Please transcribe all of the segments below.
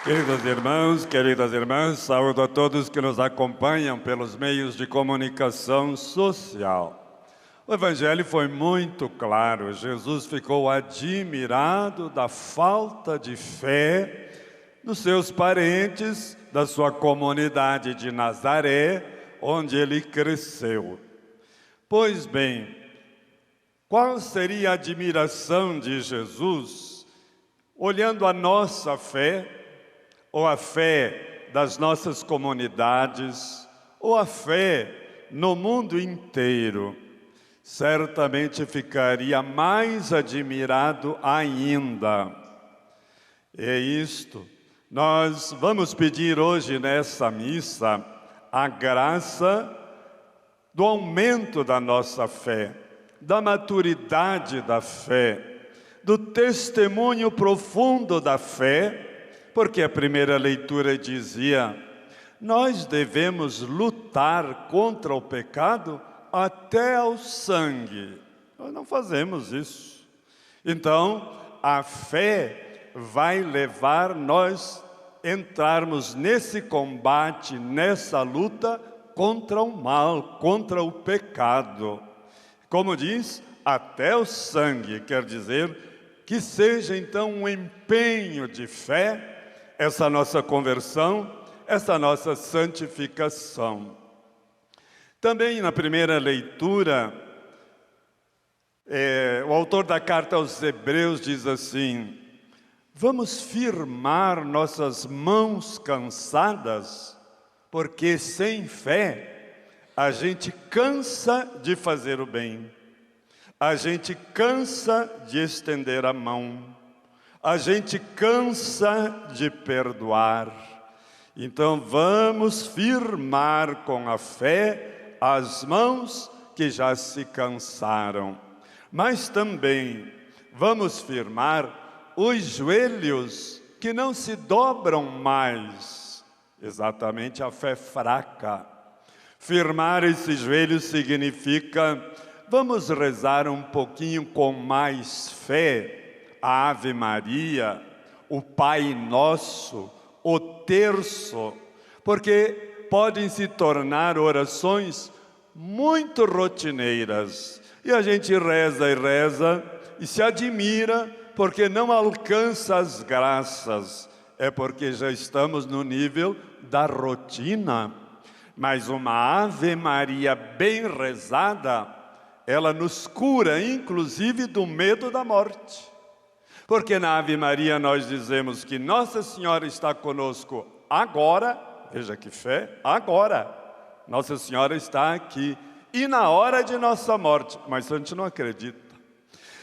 Queridos irmãos, queridas irmãs, saúdo a todos que nos acompanham pelos meios de comunicação social. O Evangelho foi muito claro. Jesus ficou admirado da falta de fé dos seus parentes, da sua comunidade de Nazaré, onde ele cresceu. Pois bem, qual seria a admiração de Jesus olhando a nossa fé, ou a fé das nossas comunidades, ou a fé no mundo inteiro? Certamente ficaria mais admirado ainda. É isto. Nós vamos pedir hoje nessa missa a graça do aumento da nossa fé, da maturidade da fé, do testemunho profundo da fé, porque a primeira leitura dizia: nós devemos lutar contra o pecado até ao sangue. Nós não fazemos isso. Então, a fé vai levar nós a entrarmos nesse combate, nessa luta contra o mal, contra o pecado. Como diz, até o sangue, quer dizer que seja então um empenho de fé, essa nossa conversão, essa nossa santificação. Também na primeira leitura, o autor da carta aos Hebreus diz assim: vamos firmar nossas mãos cansadas, porque sem fé a gente cansa de fazer o bem, a gente cansa de estender a mão, a gente cansa de perdoar. Então vamos firmar com a fé as mãos que já se cansaram. Mas também vamos firmar os joelhos que não se dobram mais. Exatamente a fé fraca. Firmar esses joelhos significa: vamos rezar um pouquinho com mais fé a Ave Maria, o Pai Nosso, o Terço, porque podem se tornar orações muito rotineiras. E a gente reza e reza e se admira porque não alcança as graças. É porque já estamos no nível da rotina. Mas uma Ave Maria bem rezada, ela nos cura, inclusive, do medo da morte. Porque na Ave Maria nós dizemos que Nossa Senhora está conosco agora, veja que fé, agora. Nossa Senhora está aqui, e na hora de nossa morte, mas a gente não acredita.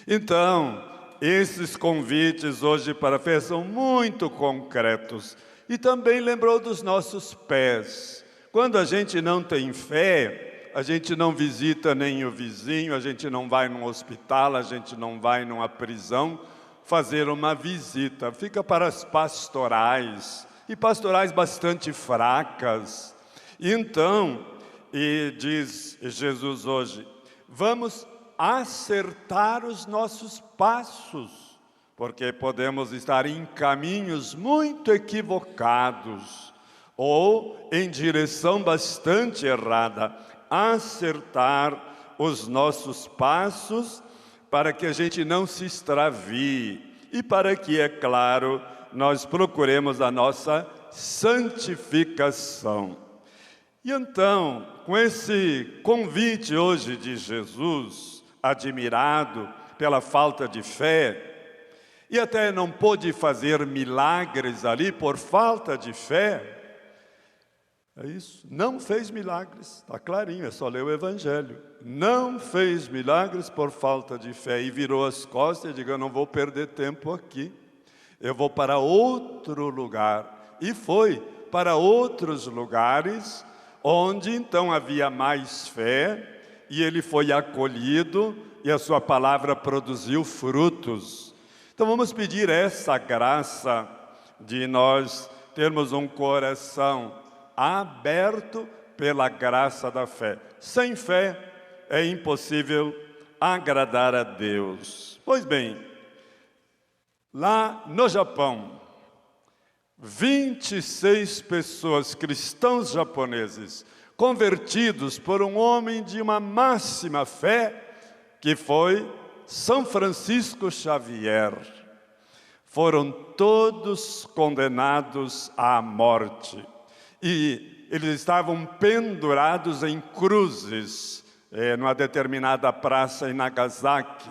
Então, esses convites hoje para a fé são muito concretos. E também lembrou dos nossos pés. Quando a gente não tem fé, a gente não visita nem o vizinho, a gente não vai num hospital, a gente não vai numa prisão fazer uma visita. Fica para as pastorais, e pastorais bastante fracas. Então, e diz Jesus hoje, vamos acertar os nossos passos, porque podemos estar em caminhos muito equivocados, ou em direção bastante errada. Acertar os nossos passos, para que a gente não se extravie e para que, é claro, nós procuremos a nossa santificação. E então, com esse convite hoje de Jesus, admirado pela falta de fé, e até não pôde fazer milagres ali por falta de fé, é isso, não fez milagres, está clarinho, é só ler o Evangelho. Não fez milagres por falta de fé e virou as costas e disse: eu não vou perder tempo aqui, eu vou para outro lugar. E foi para outros lugares, onde então havia mais fé, e ele foi acolhido, e a sua palavra produziu frutos. Então vamos pedir essa graça de nós termos um coração aberto pela graça da fé. Sem fé é impossível agradar a Deus. Pois bem, lá no Japão, 26 pessoas, cristãos japoneses, convertidos por um homem de uma máxima fé, que foi São Francisco Xavier. Foram todos condenados à morte. E eles estavam pendurados em cruzes, numa determinada praça em Nagasaki,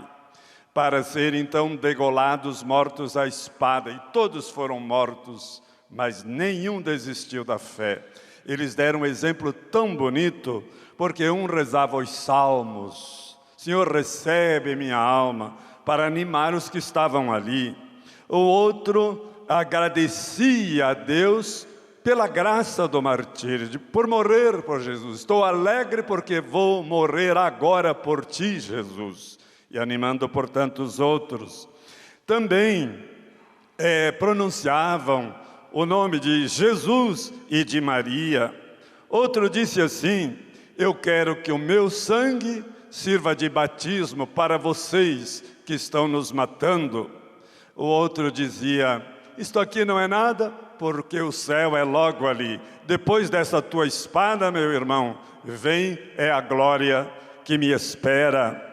para serem então degolados, mortos à espada. E todos foram mortos, mas nenhum desistiu da fé. Eles deram um exemplo tão bonito, porque um rezava os salmos: Senhor, recebe minha alma, para animar os que estavam ali. O outro agradecia a Deus pela graça do martírio, por morrer por Jesus. Estou alegre porque vou morrer agora por ti, Jesus. E animando, portanto, os outros. Também pronunciavam o nome de Jesus e de Maria. Outro disse assim: eu quero que o meu sangue sirva de batismo para vocês que estão nos matando. O outro dizia: isto aqui não é nada, porque o céu é logo ali. Depois dessa tua espada, meu irmão, vem a glória que me espera.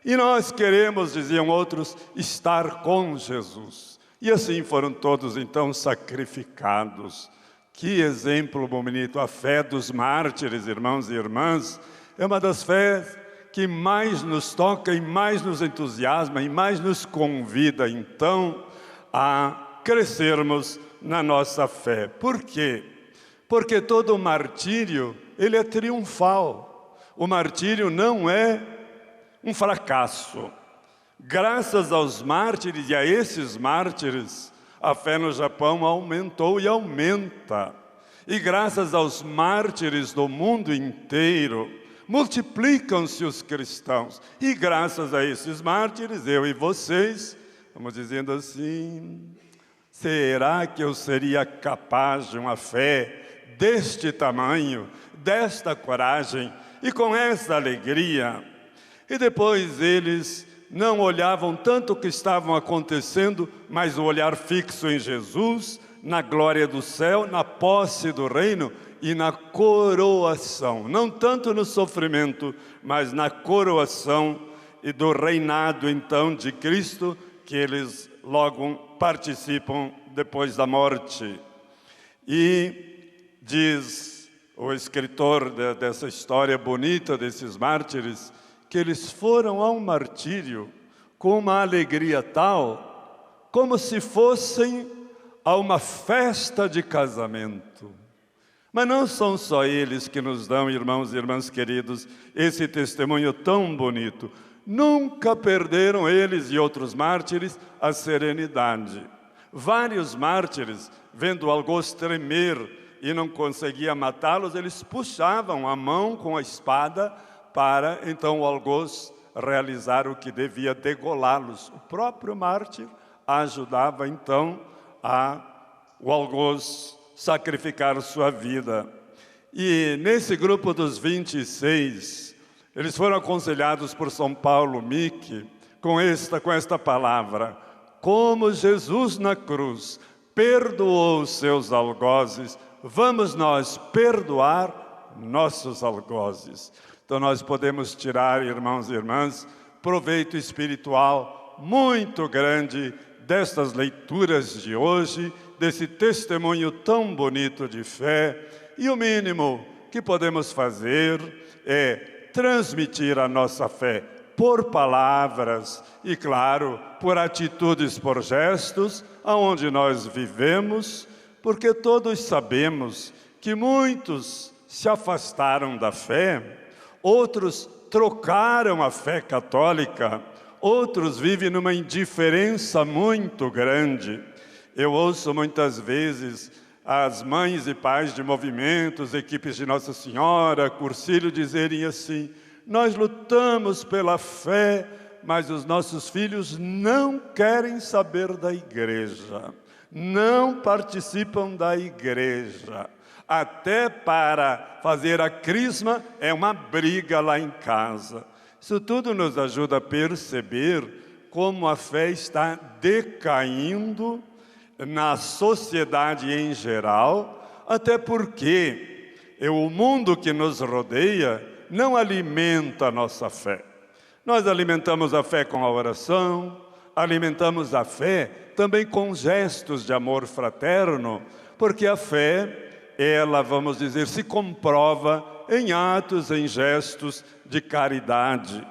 E nós queremos, diziam outros, estar com Jesus. E assim foram todos então sacrificados. Que exemplo bonito! A fé dos mártires, irmãos e irmãs, é uma das fés que mais nos toca e mais nos entusiasma e mais nos convida então a crescermos na nossa fé. Por quê? Porque todo martírio, ele é triunfal. O martírio não é um fracasso. Graças aos mártires e a esses mártires, a fé no Japão aumentou e aumenta. E graças aos mártires do mundo inteiro, multiplicam-se os cristãos. E graças a esses mártires, eu e vocês, vamos dizendo assim: será que eu seria capaz de uma fé deste tamanho, desta coragem e com essa alegria? E depois eles não olhavam tanto o que estavam acontecendo, mas o olhar fixo em Jesus, na glória do céu, na posse do reino e na coroação. Não tanto no sofrimento, mas na coroação e do reinado então de Cristo, que eles logo participam depois da morte. E diz o escritor dessa história bonita desses mártires, que eles foram ao martírio com uma alegria tal, como se fossem a uma festa de casamento. Mas não são só eles que nos dão, irmãos e irmãs queridos, esse testemunho tão bonito. Nunca perderam eles e outros mártires a serenidade. Vários mártires, vendo o algoz tremer e não conseguia matá-los, eles puxavam a mão com a espada para, então, o algoz realizar o que devia, degolá-los. O próprio mártir ajudava, então, o algoz sacrificar sua vida. E nesse grupo dos 26, eles foram aconselhados por São Paulo Mick com esta palavra: como Jesus na cruz perdoou os seus algozes, vamos nós perdoar nossos algozes. Então nós podemos tirar, irmãos e irmãs, proveito espiritual muito grande destas leituras de hoje, desse testemunho tão bonito de fé. E o mínimo que podemos fazer é transmitir a nossa fé por palavras e, claro, por atitudes, por gestos, aonde nós vivemos, porque todos sabemos que muitos se afastaram da fé, outros trocaram a fé católica, outros vivem numa indiferença muito grande. Eu ouço muitas vezes as mães e pais de movimentos, equipes de Nossa Senhora, Cursilho, dizerem assim: nós lutamos pela fé, mas os nossos filhos não querem saber da igreja, não participam da igreja. Até para fazer a crisma é uma briga lá em casa. Isso tudo nos ajuda a perceber como a fé está decaindo na sociedade em geral, até porque o mundo que nos rodeia não alimenta a nossa fé. Nós alimentamos a fé com a oração, alimentamos a fé também com gestos de amor fraterno, porque a fé, ela, vamos dizer, se comprova em atos, em gestos de caridade.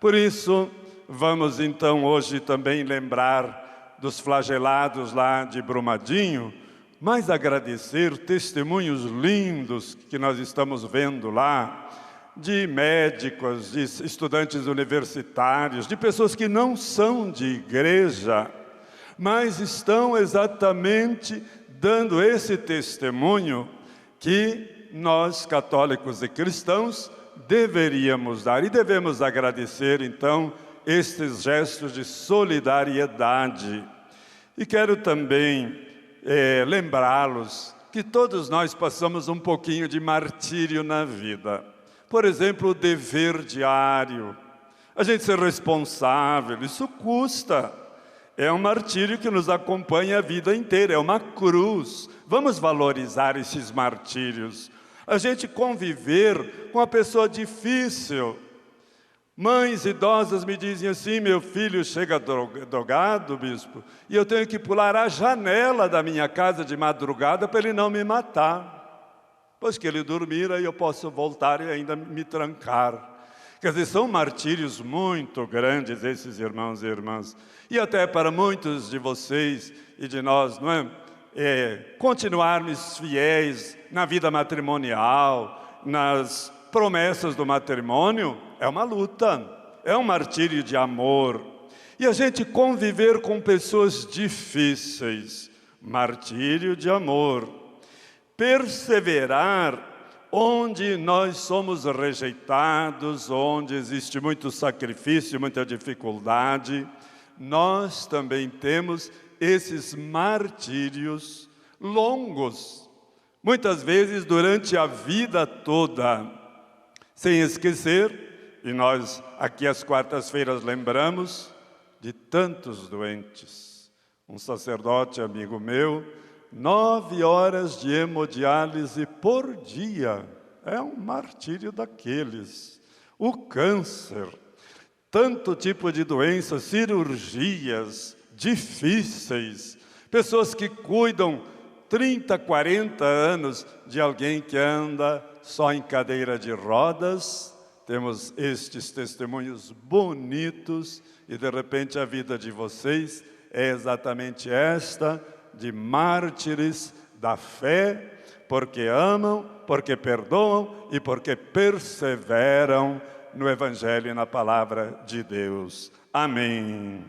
Por isso, vamos então hoje também lembrar dos flagelados lá de Brumadinho, mas agradecer testemunhos lindos que nós estamos vendo lá, de médicos, de estudantes universitários, de pessoas que não são de igreja, mas estão exatamente dando esse testemunho que nós, católicos e cristãos, deveríamos dar. E devemos agradecer, então, estes gestos de solidariedade. E quero também lembrá-los que todos nós passamos um pouquinho de martírio na vida. Por exemplo, o dever diário. A gente ser responsável, isso custa. É um martírio que nos acompanha a vida inteira, é uma cruz. Vamos valorizar esses martírios. A gente conviver com uma pessoa difícil. Mães idosas me dizem assim: meu filho chega drogado, bispo, e eu tenho que pular a janela da minha casa de madrugada para ele não me matar. Pois que ele dormir, aí eu posso voltar e ainda me trancar. Quer dizer, são martírios muito grandes esses irmãos e irmãs. E até para muitos de vocês e de nós, não é? Continuarmos fiéis na vida matrimonial, nas promessas do matrimônio, é uma luta, é um martírio de amor. E a gente conviver com pessoas difíceis, martírio de amor. Perseverar onde nós somos rejeitados, onde existe muito sacrifício, muita dificuldade, nós também temos esses martírios longos, muitas vezes durante a vida toda, sem esquecer, e nós aqui às quartas-feiras lembramos, de tantos doentes. Um sacerdote amigo meu, 9 horas de hemodiálise por dia, é um martírio daqueles. O câncer, tanto tipo de doenças, cirurgias difíceis, pessoas que cuidam 30, 40 anos de alguém que anda só em cadeira de rodas. Temos estes testemunhos bonitos e de repente a vida de vocês é exatamente esta, de mártires da fé, porque amam, porque perdoam e porque perseveram no Evangelho e na Palavra de Deus. Amém.